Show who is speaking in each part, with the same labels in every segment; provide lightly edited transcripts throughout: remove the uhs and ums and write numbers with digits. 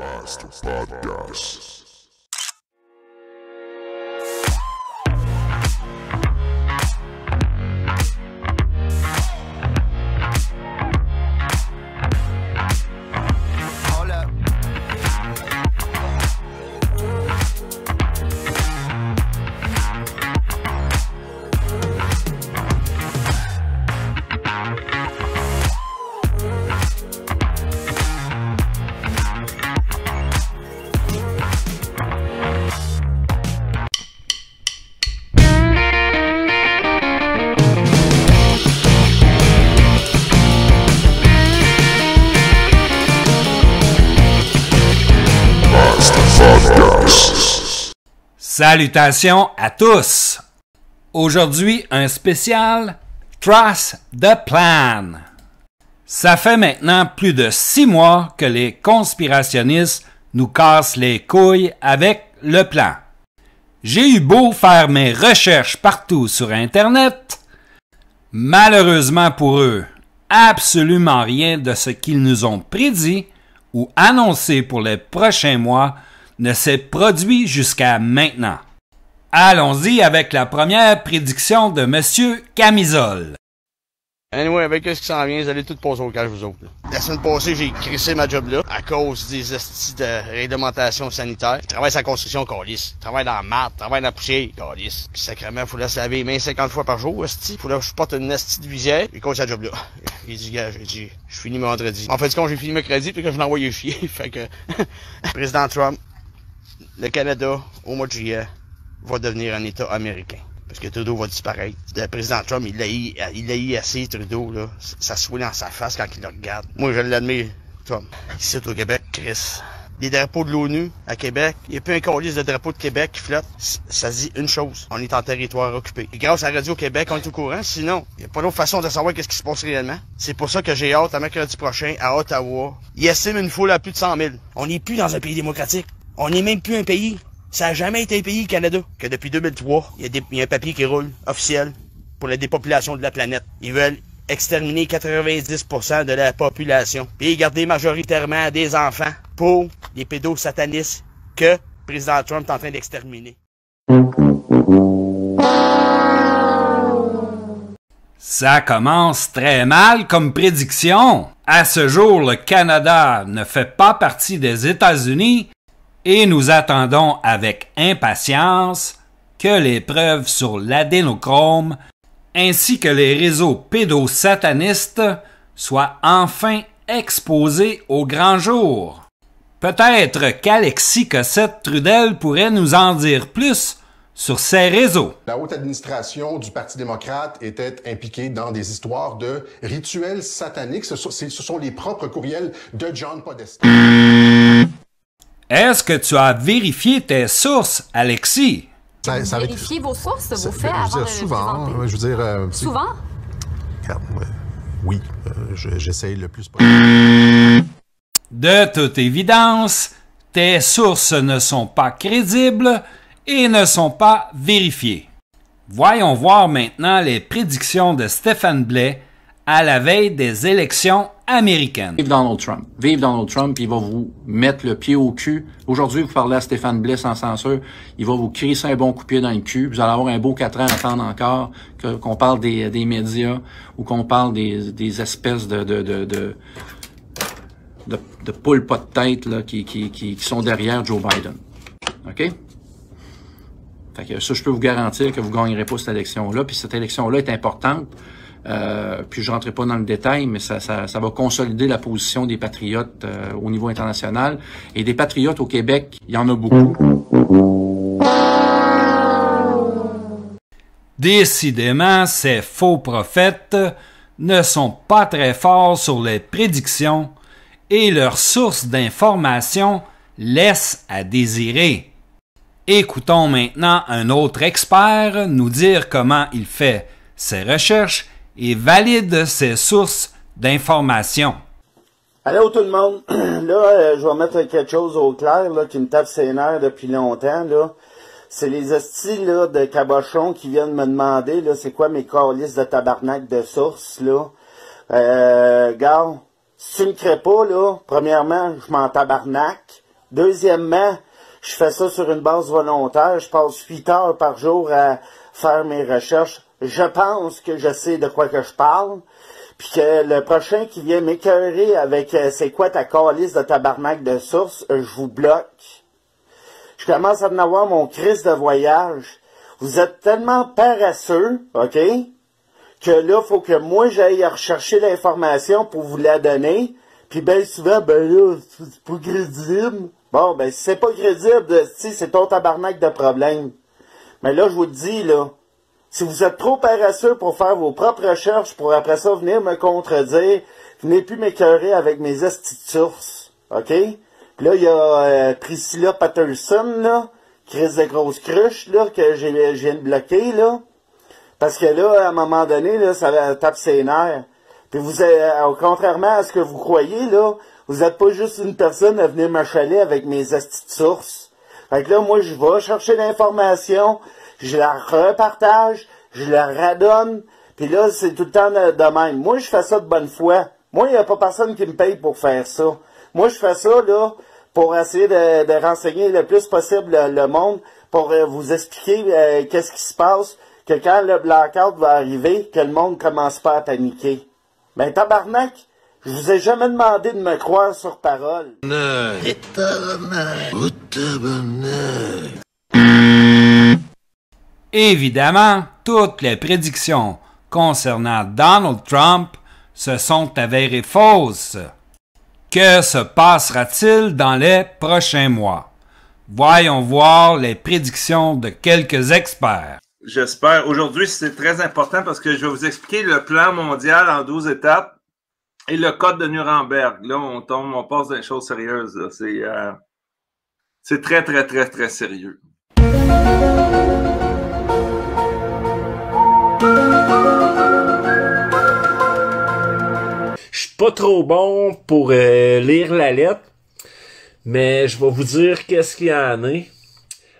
Speaker 1: Basta Podcast.
Speaker 2: Salutations à tous! Aujourd'hui, un spécial Trust the Plan. Ça fait maintenant plus de 6 mois que les conspirationnistes nous cassent les couilles avec le plan. J'ai eu beau faire mes recherches partout sur Internet, malheureusement pour eux, absolument rien de ce qu'ils nous ont prédit ou annoncé pour les prochains mois ne s'est produit jusqu'à maintenant. Allons-y avec la première prédiction de Monsieur Camisole.
Speaker 3: Anyway, avec ce qui s'en vient, vous allez tout passer au cash, vous autres. Là. La semaine passée, j'ai crissé ma job là, à cause des estis de réglementation sanitaire. Je travaille sur la construction, câlisse. Je travaille dans la marde, je travaille dans la poussière, câlisse. Puis sacrément, faut se laver les mains 50 fois par jour, esti. Faut que je porte une esti de visière, et cause la job là. Il dit, gars, j'ai dit, je finis mon vendredi. En fait, quand j'ai fini mercredi, puis que je l'ai envoyé chier. Fait que, président Trump, le Canada, au mois de juillet, va devenir un État américain. Parce que Trudeau va disparaître. Le président Trump, il l'a eu assez, Trudeau, là. Ça se fout dans sa face quand il le regarde. Moi, je l'admire, Trump. Ici, au Québec, Chris. Les drapeaux de l'ONU, à Québec, il n'y a plus un colis de drapeaux de Québec qui flotte. Ça dit une chose. On est en territoire occupé. Et grâce à Radio Québec, on est au courant. Sinon, il n'y a pas d'autre façon de savoir qu'est-ce qui se passe réellement. C'est pour ça que j'ai hâte, à mercredi prochain, à Ottawa. Il estime une foule à plus de 100 000. On n'est plus dans un pays démocratique. On n'est même plus un pays. Ça a jamais été un pays, Canada. Que depuis 2003, il y a un papier qui roule, officiel, pour la dépopulation de la planète. Ils veulent exterminer 90% de la population. Puis garder majoritairement des enfants pour les pédosatanistes que le président Trump est en train d'exterminer.
Speaker 2: Ça commence très mal comme prédiction. À ce jour, le Canada ne fait pas partie des États-Unis et nous attendons avec impatience que les preuves sur l'adénochrome ainsi que les réseaux pédosatanistes soient enfin exposés au grand jour. Peut-être qu'Alexis Cossette-Trudel pourrait nous en dire plus sur ces réseaux.
Speaker 4: La haute administration du Parti démocrate était impliquée dans des histoires de rituels sataniques. Ce sont les propres courriels de John Podesta.
Speaker 2: Est-ce que tu as vérifié tes sources, Alexis?
Speaker 5: Vérifiez vos sources, vos faits avant de
Speaker 4: souvent,
Speaker 5: les
Speaker 4: je veux dire...
Speaker 5: souvent?
Speaker 4: Oui, j'essaye le plus possible.
Speaker 2: De toute évidence, tes sources ne sont pas crédibles et ne sont pas vérifiées. Voyons voir maintenant les prédictions de Stéphane Blais à la veille des élections américaines.
Speaker 6: Vive Donald Trump. Vive Donald Trump, il va vous mettre le pied au cul. Aujourd'hui, vous parlez à Stéphane Blais sans censure, il va vous crisser un bon coup de pied dans le cul. Vous allez avoir un beau 4 ans à attendre encore qu'on parle des médias ou qu'on parle des espèces de poules pas de tête là, qui sont derrière Joe Biden. OK? Fait que ça, je peux vous garantir que vous gagnerez pas cette élection-là. Puis cette élection-là est importante. Puis je rentrerai pas dans le détail, mais ça va consolider la position des patriotes au niveau international. Et des patriotes au Québec, il y en a beaucoup.
Speaker 2: Décidément, ces faux prophètes ne sont pas très forts sur les prédictions et leurs sources d'informations laissent à désirer. Écoutons maintenant un autre expert nous dire comment il fait ses recherches et valide ses sources d'informations.
Speaker 7: Allô tout le monde, là je vais mettre quelque chose au clair là, qui me tape ses nerfs depuis longtemps. Là. C'est les hosties là, de cabochons qui viennent me demander là, c'est quoi mes calices de tabarnak de sources. Là. Gars, si tu me crées pas, là, premièrement, je m'en tabarnak. Deuxièmement, je fais ça sur une base volontaire. Je passe 8 heures par jour à faire mes recherches. Je pense que je sais de quoi que je parle. Puis que le prochain qui vient m'écœurer avec c'est quoi ta calice de tabarnak de source, je vous bloque. Je commence à en avoir mon crise de voyage. Vous êtes tellement paresseux, OK, que là, faut que moi j'aille rechercher l'information pour vous la donner. Puis bien souvent, ben là, c'est pas crédible. Bon, ben si c'est pas crédible, c'est ton tabarnak de problème. Mais là, je vous le dis, là, si vous êtes trop paresseux pour faire vos propres recherches, pour après ça venir me contredire, venez plus m'écœurer avec mes estis de sources, OK? Puis là, il y a Priscilla Patterson, là, crise de grosse cruche, là, que je viens de bloquer, là. Parce que là, à un moment donné, là, ça tape ses nerfs. Puis vous êtes, contrairement à ce que vous croyez, là, vous êtes pas juste une personne à venir m'achaler avec mes estis de sources. Fait que là, moi, je vais chercher l'information, je la repartage, je la radonne, puis là, c'est tout le temps de même. Moi, je fais ça de bonne foi. Moi, il n'y a pas personne qui me paye pour faire ça. Moi, je fais ça, là, pour essayer de renseigner le plus possible le monde, pour vous expliquer qu'est-ce qui se passe, que quand le blackout va arriver, que le monde commence pas à paniquer. Ben, tabarnak, je vous ai jamais demandé de me croire sur parole.
Speaker 2: Évidemment, toutes les prédictions concernant Donald Trump se sont avérées fausses. Que se passera-t-il dans les prochains mois? Voyons voir les prédictions de quelques experts.
Speaker 8: J'espère. Aujourd'hui, c'est très important parce que je vais vous expliquer le plan mondial en 12 étapes et le code de Nuremberg. Là, on passe dans les choses sérieuses. C'est très, très, très, très sérieux.
Speaker 9: Je suis pas trop bon pour lire la lettre, mais je vais vous dire qu'est-ce qu'il y en est.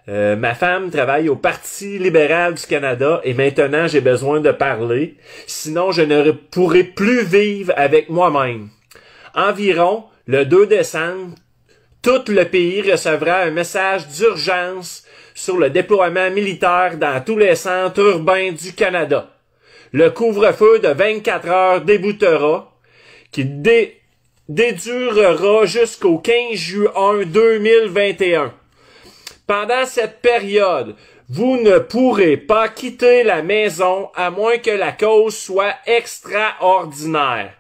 Speaker 9: Ma femme travaille au Parti libéral du Canada et maintenant j'ai besoin de parler, sinon je ne pourrai plus vivre avec moi-même. Environ le 2 décembre, tout le pays recevra un message d'urgence sur le déploiement militaire dans tous les centres urbains du Canada. Le couvre-feu de 24 heures débutera, qui dédurera jusqu'au 15 juin 2021. Pendant cette période, vous ne pourrez pas quitter la maison à moins que la cause soit extraordinaire.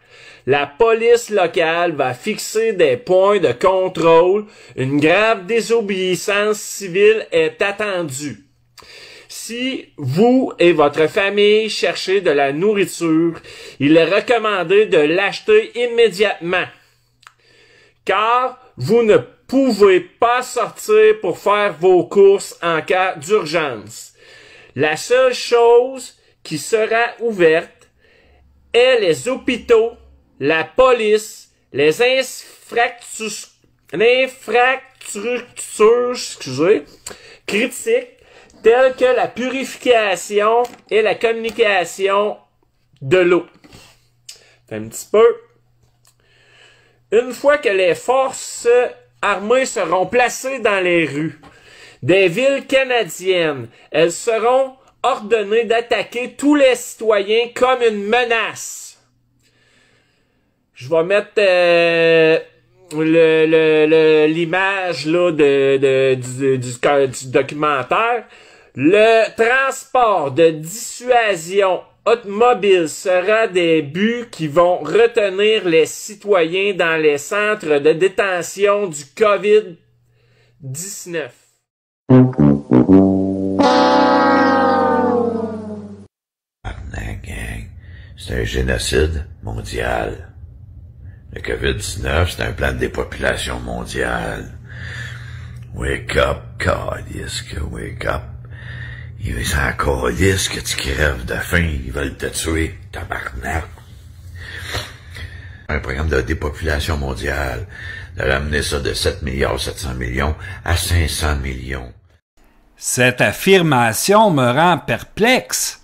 Speaker 9: La police locale va fixer des points de contrôle. Une grave désobéissance civile est attendue. Si vous et votre famille cherchez de la nourriture, il est recommandé de l'acheter immédiatement, car vous ne pouvez pas sortir pour faire vos courses en cas d'urgence. La seule chose qui sera ouverte est les hôpitaux, la police, les infrastructures critiques telles que la purification et la communication de l'eau. Un petit peu. Une fois que les forces armées seront placées dans les rues des villes canadiennes, elles seront ordonnées d'attaquer tous les citoyens comme une menace. Je vais mettre l'image là du documentaire. Le transport de dissuasion automobile sera des buts qui vont retenir les citoyens dans les centres de détention du COVID-19.
Speaker 10: C'est un génocide mondial. Le COVID-19, c'est un plan de dépopulation mondiale. Wake up, câlisse, wake up. Ils sont encore câlisse que tu crèves de faim, ils veulent te tuer, tabarnak. Un programme de dépopulation mondiale, de ramener ça de 7 milliards 700 millions à 500 millions.
Speaker 2: Cette affirmation me rend perplexe.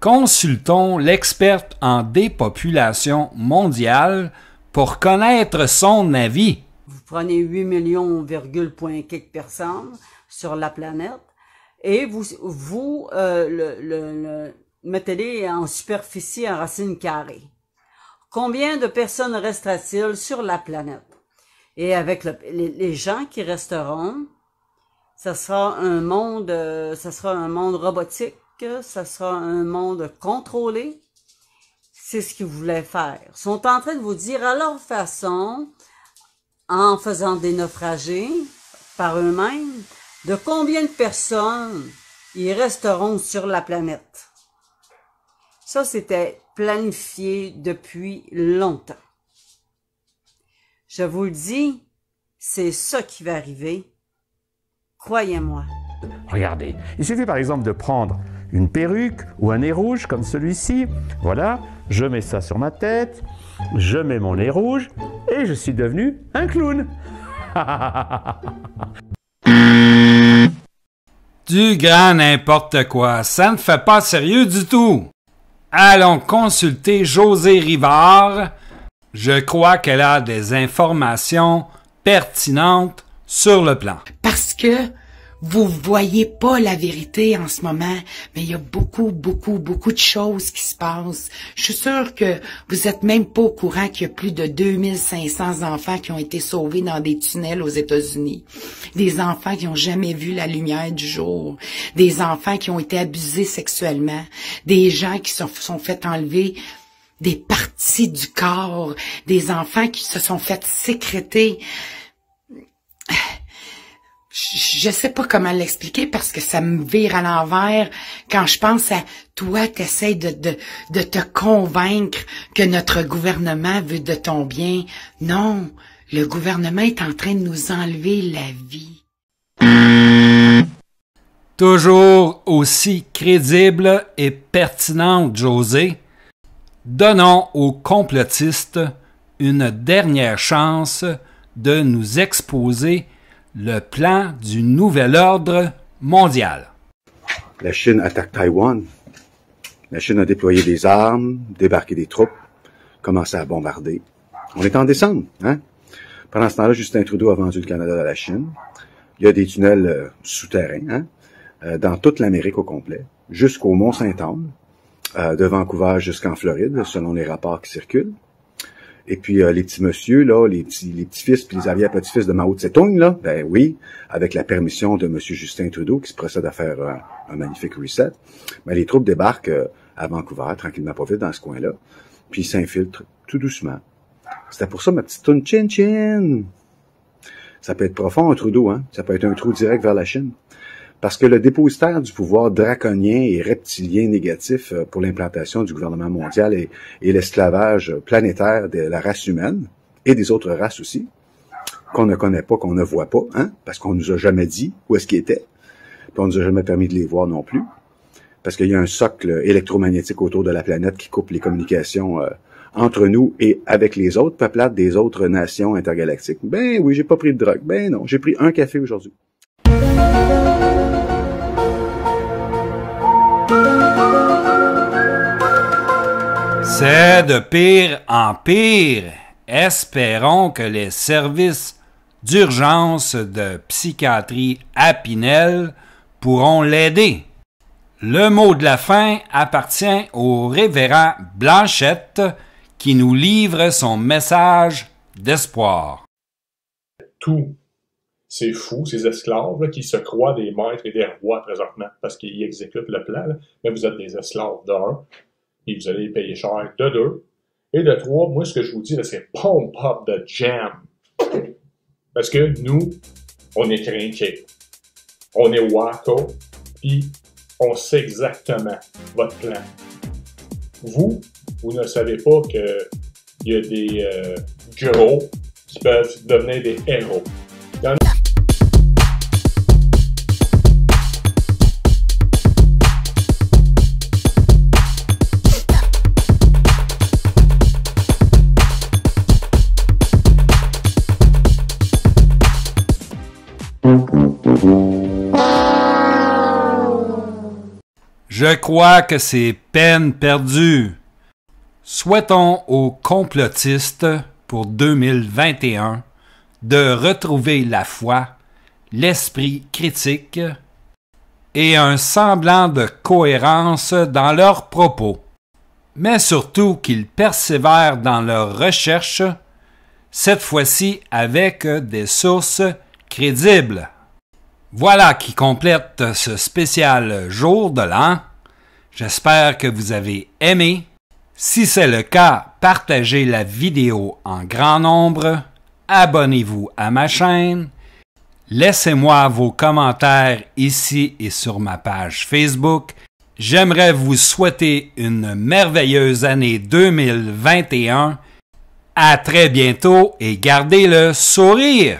Speaker 2: Consultons l'experte en dépopulation mondiale pour connaître son avis.
Speaker 11: Vous prenez 8 millions, point quelques personnes sur la planète et vous mettez-les en superficie en racine carrée. Combien de personnes restera-t-il sur la planète? Et avec les gens qui resteront, ça sera un monde robotique, ça sera un monde contrôlé. C'est ce qu'ils voulaient faire. Ils sont en train de vous dire à leur façon, en faisant des naufragés par eux-mêmes, de combien de personnes ils resteront sur la planète. Ça, c'était planifié depuis longtemps. Je vous le dis, c'est ça qui va arriver. Croyez-moi.
Speaker 12: Regardez, il suffit par exemple de prendre une perruque ou un nez rouge comme celui-ci. Voilà, je mets ça sur ma tête, je mets mon nez rouge et je suis devenu un clown.
Speaker 2: Du grand n'importe quoi, ça ne fait pas sérieux du tout. Allons consulter Josée Rivard. Je crois qu'elle a des informations pertinentes sur le plan.
Speaker 13: Parce que vous voyez pas la vérité en ce moment, mais il y a beaucoup de choses qui se passent. Je suis sûre que vous êtes même pas au courant qu'il y a plus de 2500 enfants qui ont été sauvés dans des tunnels aux États-Unis. Des enfants qui ont jamais vu la lumière du jour. Des enfants qui ont été abusés sexuellement. Des gens qui se sont fait enlever des parties du corps. Des enfants qui se sont fait sécréter. Je sais pas comment l'expliquer parce que ça me vire à l'envers quand je pense à toi, t'essayes de te convaincre que notre gouvernement veut de ton bien. Non, le gouvernement est en train de nous enlever la vie.
Speaker 2: Toujours aussi crédible et pertinente, Josée. Donnons aux complotistes une dernière chance de nous exposer le plan du nouvel ordre mondial.
Speaker 14: La Chine attaque Taïwan. La Chine a déployé des armes, débarqué des troupes, commencé à bombarder. On est en décembre, hein? Pendant ce temps-là, Justin Trudeau a vendu le Canada à la Chine. Il y a des tunnels souterrains, hein? Dans toute l'Amérique au complet, jusqu'au Mont-Saint-Anne, de Vancouver jusqu'en Floride, selon les rapports qui circulent. Et puis les petits messieurs, là, les petits-fils puis les arrière-petits-fils de Mao Tse-tung, là, ben oui, avec la permission de monsieur Justin Trudeau qui se procède à faire un magnifique reset, ben les troupes débarquent à Vancouver, tranquillement pas vite dans ce coin-là, puis ils s'infiltrent tout doucement. C'était pour ça ma petite toune chin-chin. Ça peut être profond un trou d'eau, hein. Ça peut être un trou direct vers la Chine. Parce que le dépositaire du pouvoir draconien et reptilien négatif pour l'implantation du gouvernement mondial et l'esclavage planétaire de la race humaine, et des autres races aussi, qu'on ne connaît pas, qu'on ne voit pas, hein, parce qu'on nous a jamais dit où est-ce qu'ils étaient, puis on nous a jamais permis de les voir non plus, parce qu'il y a un socle électromagnétique autour de la planète qui coupe les communications entre nous et avec les autres peuplades des autres nations intergalactiques. Ben oui, j'ai pas pris de drogue. Ben non, j'ai pris un café aujourd'hui.
Speaker 2: C'est de pire en pire. Espérons que les services d'urgence de psychiatrie à Pinel pourront l'aider. Le mot de la fin appartient au révérend Blanchette qui nous livre son message d'espoir.
Speaker 15: Tout ces fous, ces esclaves là, qui se croient des maîtres et des rois présentement parce qu'ils exécutent le plan, là, mais vous êtes des esclaves d'un, et vous allez payer cher de deux, et de trois, moi ce que je vous dis, là, c'est pump up the jam. Parce que nous, on est crinqués, on est wacko, puis on sait exactement votre plan. Vous ne savez pas qu'il y a des gros qui peuvent devenir des héros.
Speaker 2: Je crois que c'est peine perdue. Souhaitons aux complotistes pour 2021 de retrouver la foi, l'esprit critique et un semblant de cohérence dans leurs propos, mais surtout qu'ils persévèrent dans leurs recherches, cette fois-ci avec des sources crédibles. Voilà qui complète ce spécial jour de l'an. J'espère que vous avez aimé. Si c'est le cas, partagez la vidéo en grand nombre, abonnez-vous à ma chaîne, laissez-moi vos commentaires ici et sur ma page Facebook. J'aimerais vous souhaiter une merveilleuse année 2021. À très bientôt et gardez le sourire!